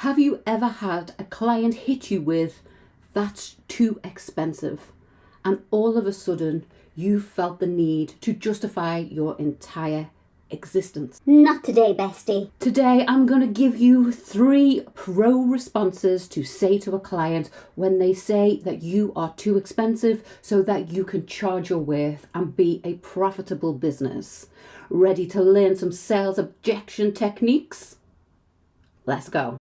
Have you ever had a client hit you with, "That's too expensive," and all of a sudden you felt the need to justify your entire existence? Not today, bestie. Today I'm going to give you 3 pro responses to say to a client when they say that you are too expensive so that you can charge your worth and be a profitable business. Ready to learn some sales objection techniques? Let's go.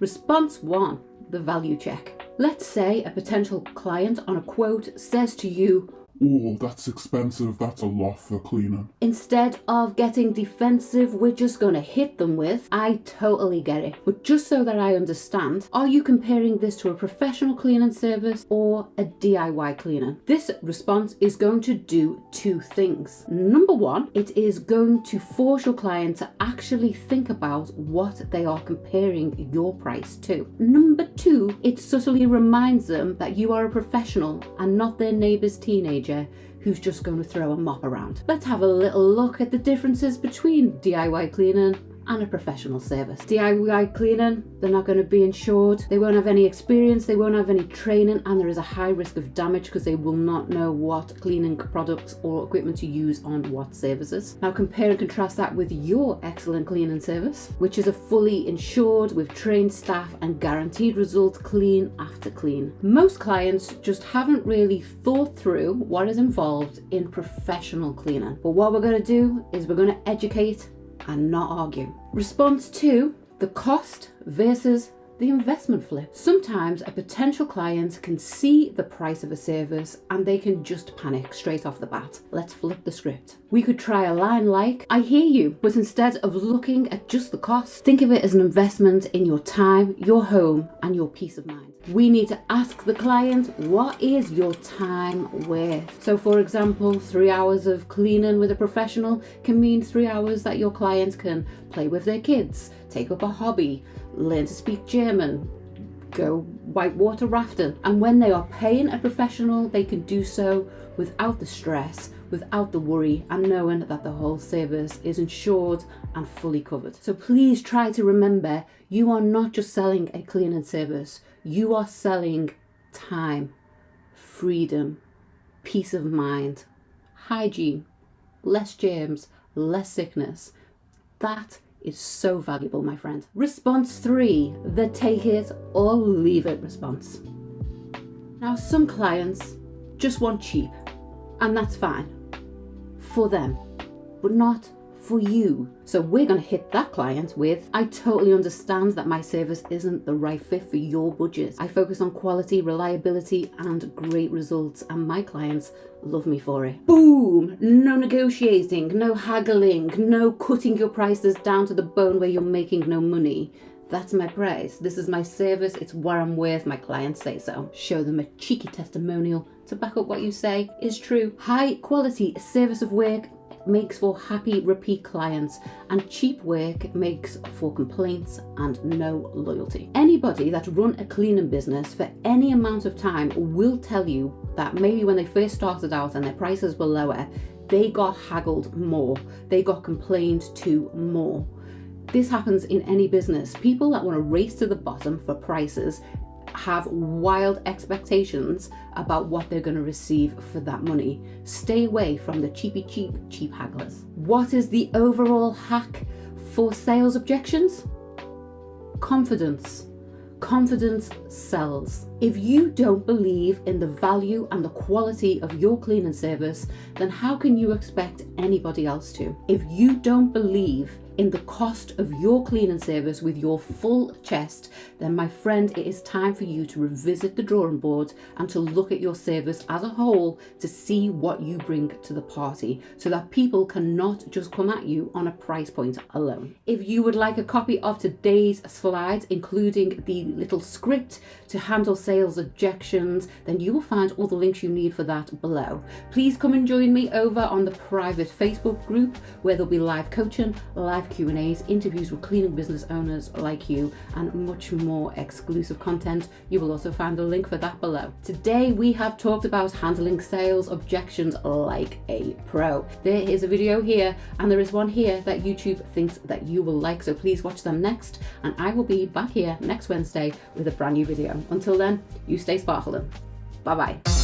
Response 1, the value check. Let's say a potential client on a quote says to you, "Oh, that's expensive, that's a lot for cleaning." Instead of getting defensive, we're just going to hit them with, "I totally get it, but just so that I understand, are you comparing this to a professional cleaning service or a DIY cleaning?" This response is going to do 2 things. Number 1, it is going to force your client to actually think about what they are comparing your price to. Number 2, it subtly reminds them that you are a professional and not their neighbour's teenager who's just going to throw a mop around. Let's have a little look at the differences between DIY cleaning and a professional service. DIY cleaning, they're not going to be insured, they won't have any experience, they won't have any training, and there is a high risk of damage because they will not know what cleaning products or equipment to use on what services. Now compare and contrast that with your excellent cleaning service, which is a fully insured with trained staff and guaranteed results clean after clean. Most clients just haven't really thought through what is involved in professional cleaning. But what we're going to do is we're going to educate and not argue. Response 2, the cost versus the investment flip. Sometimes a potential client can see the price of a service and they can just panic straight off the bat. Let's flip the script. We could try a line like, "I hear you, but instead of looking at just the cost, think of it as an investment in your time, your home, and your peace of mind." We need to ask the client, what is your time worth? So for example, 3 hours of cleaning with a professional can mean 3 hours that your client can play with their kids, take up a hobby, learn to speak German, go whitewater rafting. And when they are paying a professional, they can do so without the stress, without the worry, and knowing that the whole service is insured and fully covered. So please try to remember, you are not just selling a cleaning service, you are selling time, freedom, peace of mind, hygiene, less germs, less sickness. That is so valuable, my friend. Response 3, the take it or leave it response. Now, some clients just want cheap, and that's fine for them, but not for you. So we're going to hit that client with, "I totally understand that my service isn't the right fit for your budget. I focus on quality, reliability, and great results, and my clients love me for it." Boom! No negotiating, no haggling, no cutting your prices down to the bone where you're making no money. That's my price. This is my service. It's what I'm worth. My clients say so. Show them a cheeky testimonial to back up what you say is true. High quality service of work makes for happy repeat clients, and cheap work makes for complaints and no loyalty. Anybody that run a cleaning business for any amount of time will tell you that maybe when they first started out and their prices were lower, they got haggled more, they got complained to more. This happens in any business. People that want to race to the bottom for prices have wild expectations about what they're going to receive for that money. Stay away from the cheap hagglers. What is the overall hack for sales objections? Confidence. Confidence sells. If you don't believe in the value and the quality of your cleaning service, then how can you expect anybody else to? If you don't believe in the cost of your cleaning service with your full chest, then my friend, it is time for you to revisit the drawing board and to look at your service as a whole to see what you bring to the party, so that people cannot just come at you on a price point alone. If you would like a copy of today's slides, including the little script to handle sales objections, then you will find all the links you need for that below. Please come and join me over on the private Facebook group, where there'll be live coaching, live Q&As, interviews with cleaning business owners like you, and much more exclusive content. You will also find the link for that below. Today we have talked about handling sales objections like a pro. There is a video here and there is one here that YouTube thinks that you will like, so please watch them next, and I will be back here next Wednesday with a brand new video. Until then, you stay sparkling. Bye bye.